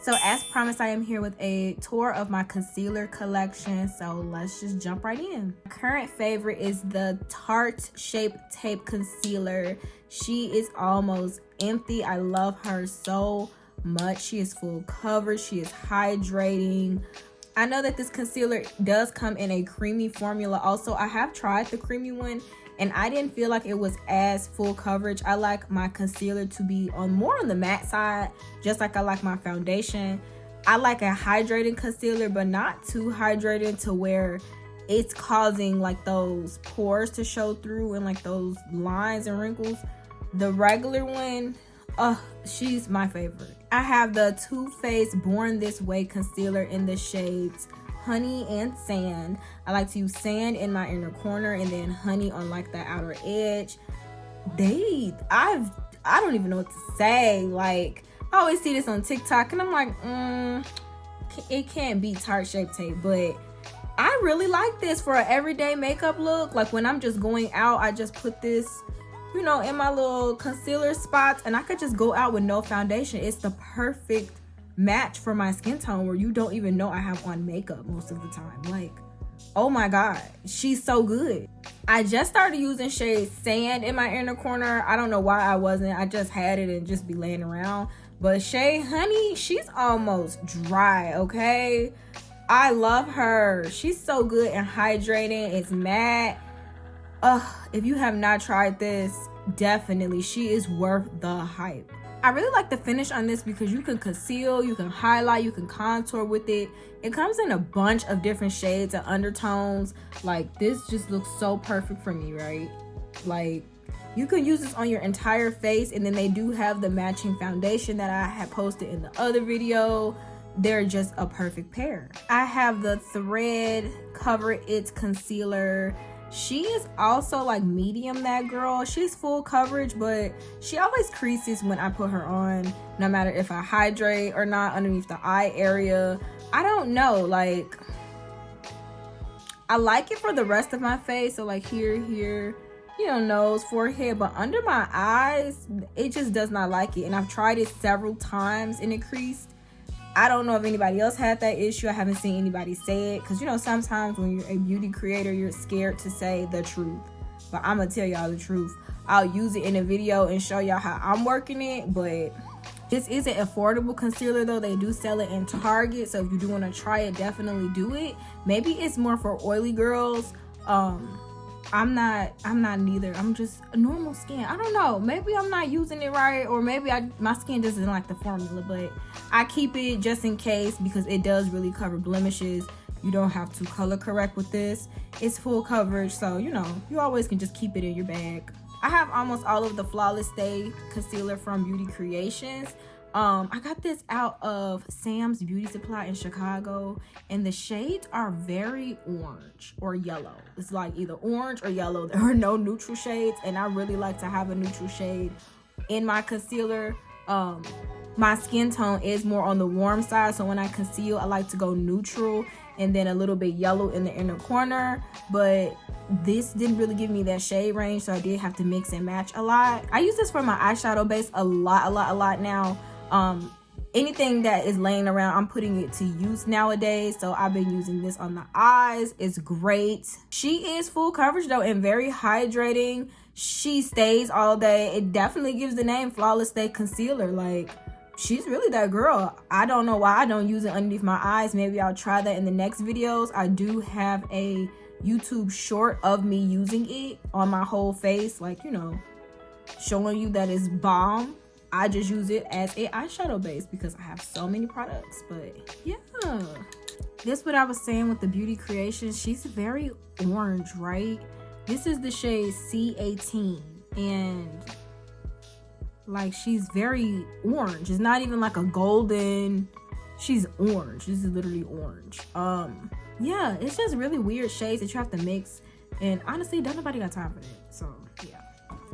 So as promised, I am here with a tour of my concealer collection. So let's just jump right in. Current favorite is the Tarte Shape Tape Concealer. She is almost empty. I love her so much. She is full coverage. She is hydrating. I know that this concealer does come in a creamy formula. Also, I have tried the creamy one and I didn't feel like it was as full coverage. I like my concealer to be more on the matte side, just like I like my foundation. I like a hydrating concealer, but not too hydrated to where it's causing like those pores to show through and like those lines and wrinkles. The regular one, she's my favorite. I have the Too Faced Born This Way concealer in the shades Honey and Sand. I like to use sand in my inner corner and then honey on like the outer edge. I don't even know what to say. Like, I always see this on TikTok and I'm like, it can't be Tarte Shape Tape, but I really like this for an everyday makeup look. Like when I'm just going out, I just put this, you know, in my little concealer spots and I could just go out with no foundation. It's the perfect match for my skin tone where you don't even know I have on makeup most of the time. Like, oh my god, she's so good. I just started using shade Sand in my inner corner. I don't know why I wasn't. I just had it and just be laying around. But shade Honey, she's almost dry, okay? I love her. She's so good and hydrating. It's matte. If you have not tried this, definitely, she is worth the hype. I really like the finish on this because you can conceal, you can highlight, you can contour with it. It comes in a bunch of different shades and undertones. Like, this just looks so perfect for me, right? Like, you can use this on your entire face, and then they do have the matching foundation that I had posted in the other video. They're just a perfect pair. I have the Thread Cover It Concealer. She is also like medium, that girl. She's full coverage, but she always creases when I put her on, no matter if I hydrate or not, underneath the eye area. I don't know, like, I like it for the rest of my face. So like here, you know, nose, forehead, but under my eyes, it just does not like it. And I've tried it several times and it creased. I don't know if anybody else had that issue. I haven't seen anybody say it because, you know, sometimes when you're a beauty creator, you're scared to say the truth. But I'm going to tell y'all the truth. I'll use it in a video and show y'all how I'm working it. But this is an affordable concealer, though. They do sell it in Target. So if you do want to try it, definitely do it. Maybe it's more for oily girls. I'm not neither. I'm just a normal skin. I don't know. Maybe I'm not using it right, or maybe my skin doesn't like the formula, but I keep it just in case because it does really cover blemishes. You don't have to color correct with this. It's full coverage, so you know, you always can just keep it in your bag. I have almost all of the Flawless Stay concealer from Beauty Creations. I got this out of Sam's Beauty Supply in Chicago, and the shades are very orange or yellow. It's like either orange or yellow. There are no neutral shades, and I really like to have a neutral shade in my concealer. My skin tone is more on the warm side, so when I conceal, I like to go neutral and then a little bit yellow in the inner corner, but this didn't really give me that shade range, so I did have to mix and match a lot. I use this for my eyeshadow base a lot now. Anything that is laying around, I'm putting it to use nowadays, so I've been using this on the eyes. It's great. She is full coverage though and very hydrating. She stays all day. It definitely gives the name Flawless Stay Concealer. Like, she's really that girl. I don't know why I don't use it underneath my eyes. Maybe I'll try that in the next videos. I do have a YouTube short of me using it on my whole face, like, you know, showing you that it's bomb. I just use it as a eyeshadow base because I have so many products. But yeah, this what I was saying with the Beauty Creations. She's very orange, right? This is the shade C18, and like, she's very orange. It's not even like a golden. She's orange. This is literally orange. Yeah, it's just really weird shades that you have to mix, and honestly, don't nobody got time for that. So yeah.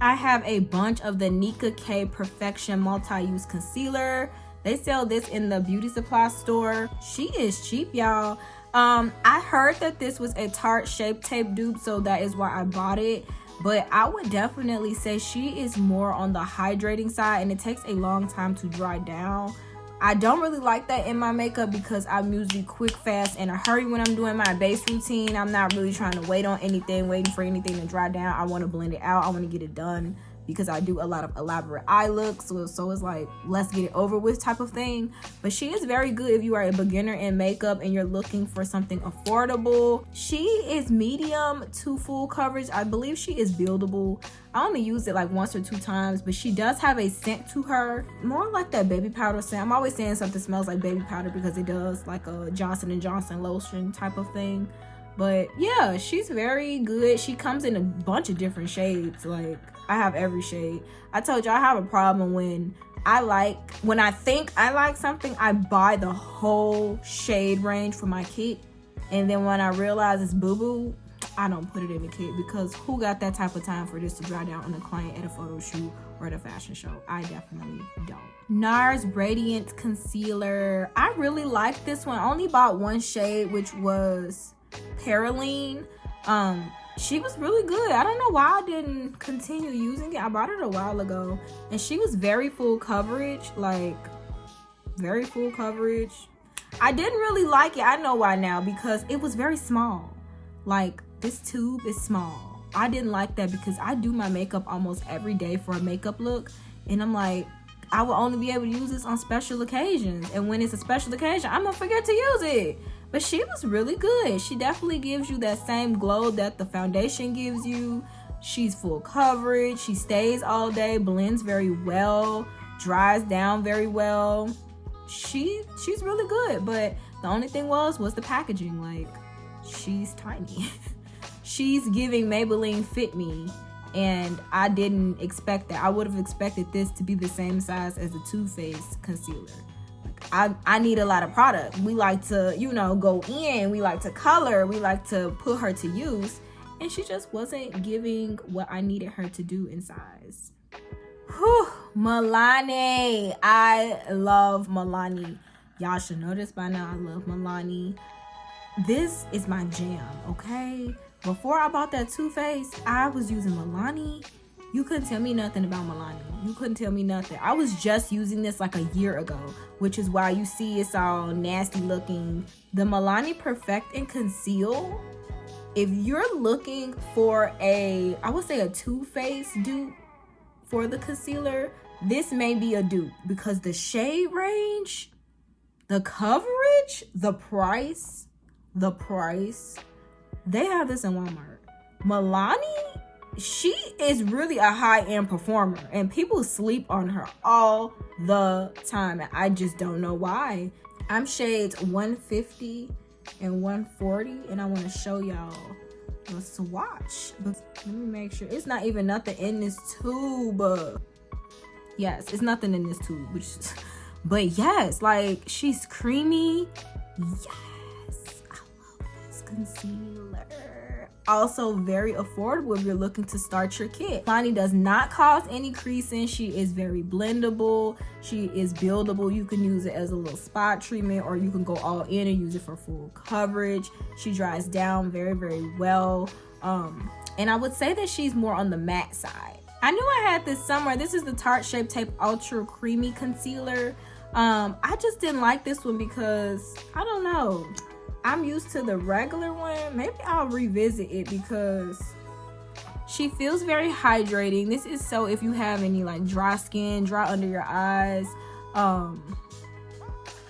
I have a bunch of the Nicka K Perfection multi-use concealer. They sell this in the beauty supply store. She is cheap, y'all. I heard that this was a Tarte Shape Tape dupe, so that is why I bought it. But I would definitely say she is more on the hydrating side, and it takes a long time to dry down. I don't really like that in my makeup because I'm usually quick, fast, in a hurry when I'm doing my base routine. I'm not really trying to wait on anything, waiting for anything to dry down. I want to blend it out. I want to get it done because I do a lot of elaborate eye looks. So it's like, let's get it over with type of thing. But she is very good if you are a beginner in makeup and you're looking for something affordable. She is medium to full coverage. I believe she is buildable. I only used it like once or 2 times, but she does have a scent to her, more like that baby powder scent. I'm always saying something smells like baby powder because it does, like a Johnson & Johnson lotion type of thing. But yeah, she's very good. She comes in a bunch of different shades. Like, I have every shade. I told you I have a problem when I think I like something, I buy the whole shade range for my kit, and then when I realize it's boo-boo, I don't put it in the kit, because who got that type of time for this to dry down on a client at a photo shoot or at a fashion show? I definitely don't. Nars Radiant Concealer. I really like this one. I only bought one shade, which was Paraline. She was really good. I don't know why I didn't continue using it. I bought it a while ago, and she was very full coverage, like very full coverage. I didn't really like it. I know why now, because it was very small. Like, this tube is small. I didn't like that because I do my makeup almost every day for a makeup look, and I'm like, I will only be able to use this on special occasions, and when it's a special occasion, I'm gonna forget to use it. But she was really good. She definitely gives you that same glow that the foundation gives you. She's full coverage. She stays all day, blends very well, dries down very well. She's really good. But the only thing was the packaging. Like, she's tiny. She's giving Maybelline Fit Me, and I didn't expect that. I would have expected this to be the same size as the Too Faced concealer. I need a lot of product. We like to, go in. We like to color. We like to put her to use. And she just wasn't giving what I needed her to do in size. Whew, Milani. I love Milani. Y'all should know this by now. I love Milani. This is my jam, okay? Before I bought that Too Faced, I was using Milani. You couldn't tell me nothing about Milani. You couldn't tell me nothing. I was just using this like a year ago, which is why you see it's all nasty looking. The Milani Perfect and Conceal, if you're looking for I would say a Too Faced dupe for the concealer, this may be a dupe, because the shade range, the coverage, the price, they have this in Walmart. Milani, she is really a high-end performer, and people sleep on her all the time, and I just don't know why. I'm shades 150 and 140, and I want to show y'all the swatch. But let me make sure it's not even nothing in this tube. Yes, it's nothing in this tube, but yes, like, she's creamy. Yes, I love this concealer. Also very affordable if you're looking to start your kit. Milani does not cause any creasing. She is very blendable. She is buildable. You can use it as a little spot treatment, or you can go all in and use it for full coverage. She dries down very, very well. And I would say that she's more on the matte side. I knew I had this somewhere. This is the Tarte Shape Tape Ultra Creamy Concealer. I just didn't like this one because, I don't know, I'm used to the regular one. Maybe I'll revisit it because she feels very hydrating. This is so if you have any like dry skin, dry under your eyes.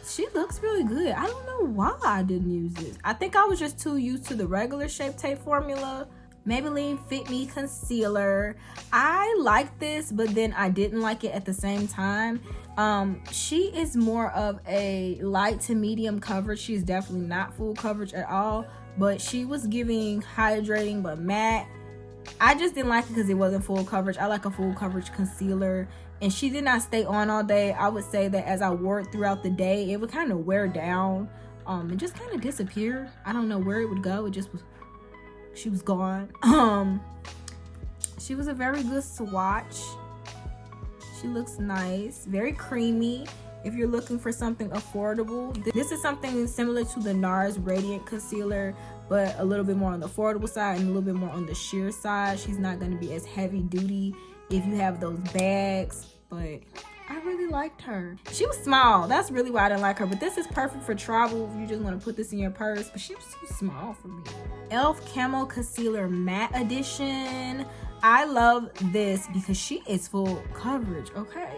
She looks really good. I don't know why I didn't use this. I think I was just too used to the regular Shape Tape formula. Maybelline Fit Me Concealer. I like this, but then I didn't like it at the same time. She is more of a light to medium coverage. She's definitely not full coverage at all, but she was giving hydrating but matte. I just didn't like it because it wasn't full coverage. I like a full coverage concealer, and she did not stay on all day. I would say that as I wore it throughout the day, it would kind of wear down and just kind of disappear. I don't know where it would go. It just was, she was gone. She was a very good swatch. She looks nice, very creamy. If you're looking for something affordable, this is something similar to the Nars Radiant Concealer, but a little bit more on the affordable side and a little bit more on the sheer side. She's not going to be as heavy duty if you have those bags, but I really really liked her. She was small. That's really why I didn't like her. But this is perfect for travel if you just want to put this in your purse. But she was too small for me. e.l.f. Camo Concealer Matte Edition. I love this because she is full coverage, okay?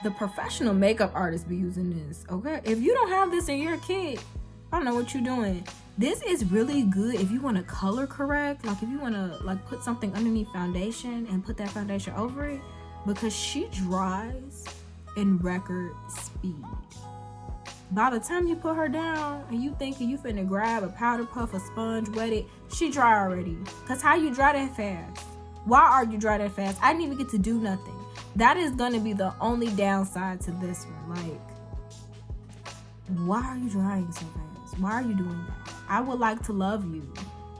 The professional makeup artists be using this, okay? If you don't have this and you're a kid, I don't know what you're doing. This is really good if you want to color correct, like if you want to like put something underneath foundation and put that foundation over it, because she dries in record speed. By the time you put her down and you thinking you finna grab a powder puff, a sponge, wet it, she dry already. Cause how you dry that fast? Why are you dry that fast? I didn't even get to do nothing. That is gonna be the only downside to this one. Like, why are you drying so fast? Why are you doing that? I would like to love you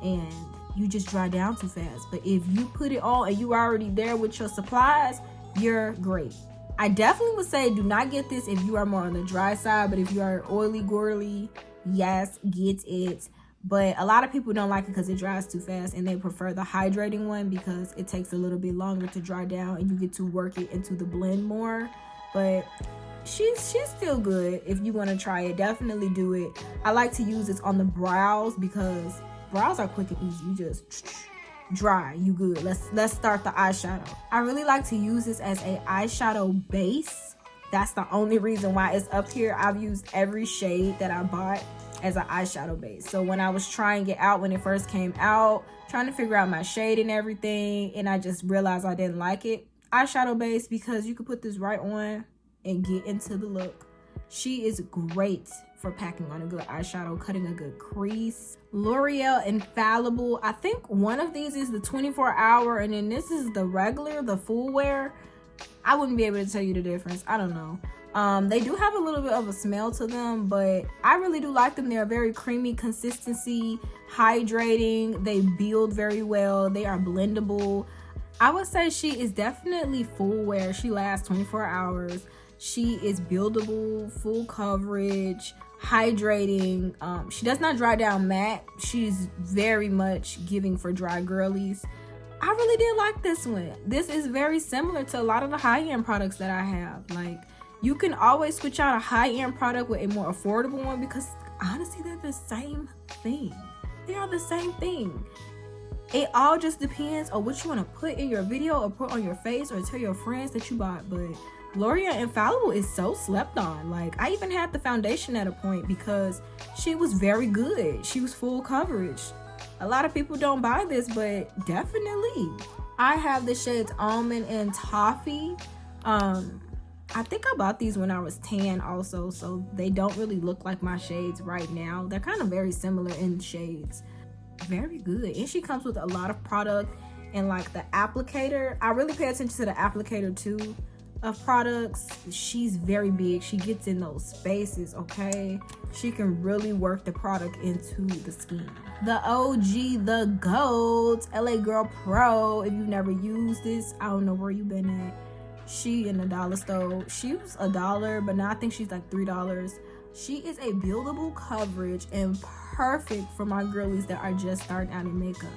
and you just dry down too fast. But if you put it on and you already there with your supplies, you're great. I definitely would say do not get this if you are more on the dry side, but if you are oily, girly, yes, get it. But a lot of people don't like it because it dries too fast, and they prefer the hydrating one because it takes a little bit longer to dry down and you get to work it into the blend more. But she's still good. If you want to try it, definitely do it. I like to use this on the brows because brows are quick and easy. You just dry, you good. Let's start the eyeshadow. I really like to use this as a eyeshadow base. That's the only reason why it's up here. I've used every shade that I bought as an eyeshadow base. So when I was trying it out when it first came out, trying to figure out my shade and everything, and I just realized I didn't like it, eyeshadow base, because you could put this right on and get into the look. She is great for packing on a good eyeshadow, cutting a good crease. L'Oreal Infallible. I think one of these is the 24-hour and then this is the regular, the full wear. I wouldn't be able to tell you the difference. I don't know. They do have a little bit of a smell to them, but I really do like them. They're very creamy consistency, hydrating. They build very well. They are blendable. I would say she is definitely full wear. She lasts 24 hours. She is buildable, full coverage, hydrating. She does not dry down matte. She's very much giving for dry girlies. I really did like this one. This is very similar to a lot of the high-end products that I have. Like, you can always switch out a high-end product with a more affordable one because honestly, they're the same thing. They are the same thing. It all just depends on what you want to put in your video or put on your face or tell your friends that you bought. But L'Oreal Infallible is so slept on. Like, I even had the foundation at a point because she was very good. She was full coverage. A lot of people don't buy this, but definitely. I have the shades Almond and Toffee. I think I bought these when I was tan also, so they don't really look like my shades right now. They're kind of very similar in shades. Very good. And she comes with a lot of product and like the applicator. I really pay attention to the applicator too of products. She's very big. She gets in those spaces, okay? She can really work the product into the skin. The OG, the GOAT, LA Girl Pro. If you've never used this, I don't know where you've been at. She in the dollar store. She was $1, but now I think she's like $3. She is a buildable coverage and perfect for my girlies that are just starting out in makeup.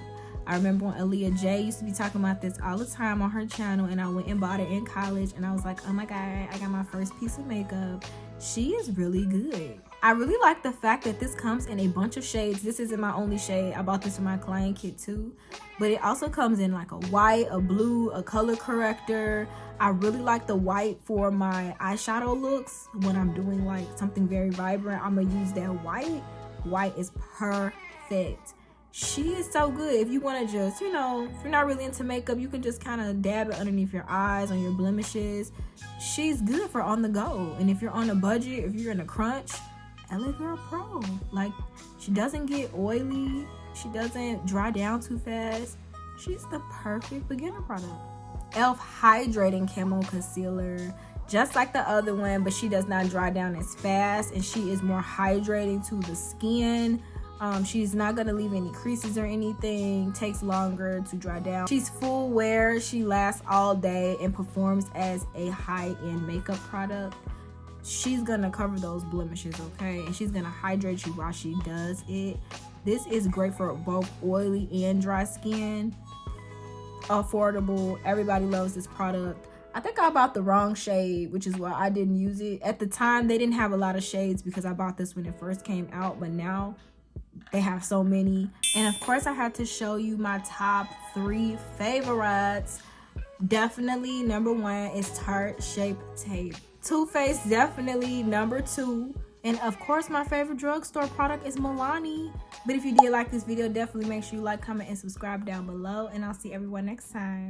I remember when Aaliyah J used to be talking about this all the time on her channel, and I went and bought it in college, and I was like, oh my god, I got my first piece of makeup. She is really good. I really like the fact that this comes in a bunch of shades. This isn't my only shade. I bought this for my client kit too. But it also comes in like a white, a blue, a color corrector. I really like the white for my eyeshadow looks. When I'm doing like something very vibrant, I'm gonna use that white. White is perfect. She is so good. If you want to just, you know, if you're not really into makeup, you can just kind of dab it underneath your eyes, on your blemishes. She's good for on the go. And if you're on a budget, if you're in a crunch, LA Girl Pro. Like, she doesn't get oily. She doesn't dry down too fast. She's the perfect beginner product. e.l.f. Hydrating Camo Concealer. Just like the other one, but she does not dry down as fast. And she is more hydrating to the skin. She's not gonna leave any creases or anything. Takes longer to dry down. She's full wear. She lasts all day and performs as a high-end makeup product. She's gonna cover those blemishes, okay? And she's gonna hydrate you while she does it. This is great for both oily and dry skin. Affordable. Everybody loves this product. I think I bought the wrong shade, which is why I didn't use it. At the time, they didn't have a lot of shades because I bought this when it first came out, but now they have so many. And of course, I had to show you my top 3 favorites. Definitely number 1 is Tarte Shape Tape. Too Faced definitely number 2. And of course, my favorite drugstore product is Milani. But if you did like this video, definitely make sure you like, comment, and subscribe down below. And I'll see everyone next time.